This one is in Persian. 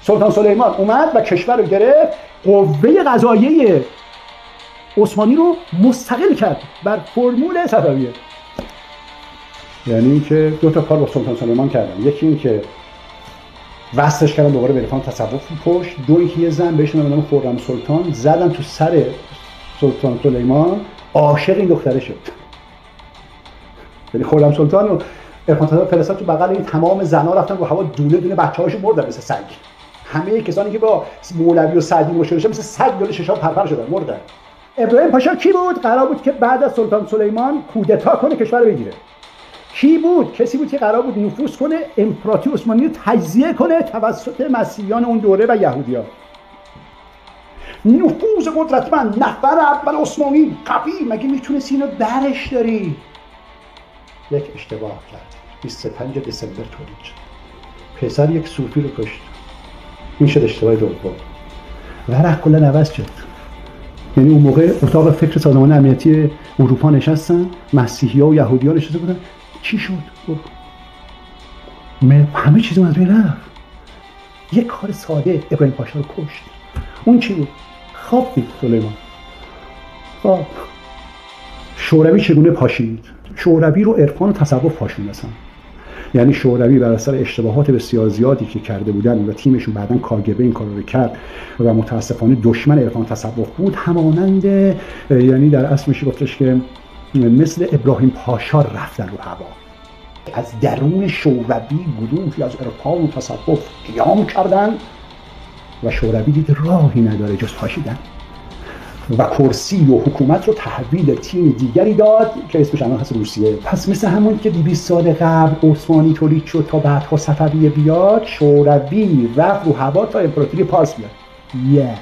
سلطان سلیمان اومد و کشور رو گرفت، قوه قضاییه عثمانی رو مستقل کرد بر فرمول صفویه. یعنی اینکه دو تا کار با سلطان سلیمان کردن، یکی این که وصلش کردن دوباره به عرفان تصوف پشت، دو اینکه یه زن بهش نام خرم سلطان زدن تو سر سلطان سلیمان، عاشق این دختره شد. یعنی خرم سلطان و عرفان تصوف فرستاد تو بغل این، تمام زنا رفتن رو هوا دونه دونه بچه‌هاشو مردن مثل سگ. همه کسانی که با مولوی و سعدی مشکل داشتن مثل سگ دل ششام پرپر شدن مردن. ابراهیم پاشا کی بود؟ قرار بود که بعد از سلطان سلیمان کودتا کنه کشور رو بگیره. کی بود؟ کسی بود که قرار بود نفوذ کنه، امپراتوری عثمانی رو تجزیه کنه توسط مسیحیان اون دوره و یهودیان. نفوذ قدرتمند، نفر اول عثمانی قوی، مگه میتونستی اینو درش داری؟ یک اشتباه کرد. 25 دسامبر تولید شد. پسر یک صوفی رو کشت. این شد اشتباه دوم. ورق کلا عوض شد. یعنی اون موقع اتاق فکر سازمان امنیتی اروپا نشستن، مسیحی‌ها و یهودی‌ها نشسته بودن. چی شد؟ همه چیز از بین رفت. یک کار ساده ابراهیم پاشا رو کشت. اون چی بود؟ خواب دید سلیمان. خواب. شوروی چگونه پاشید؟ شوروی رو عرفان و تصوف پاشوند اصلا. یعنی شوروی بر اثر اشتباهات بسیار زیادی که کرده بودن و تیمشون بعداً کاگبه این کار رو کرد و متاسفانه دشمن عرفان تصوف بود، همانند یعنی در اصل میشه گفتش که مثل ابراهیم پاشا رفتن رو هوا. از درون شوروی گروهی از عرفان و تصوف قیام کردن و شوروی دید راهی نداره جز پاشیدن و کرسی و حکومت رو تحویل تیم دیگری داد که اسمش الان هست روسیه. پس مثل همون که 200 سال قبل عثمانی تولید شد تا بعدها صفویه بیاد، شوروی رفت رو هوا تا امپراتوری پارس بیاد.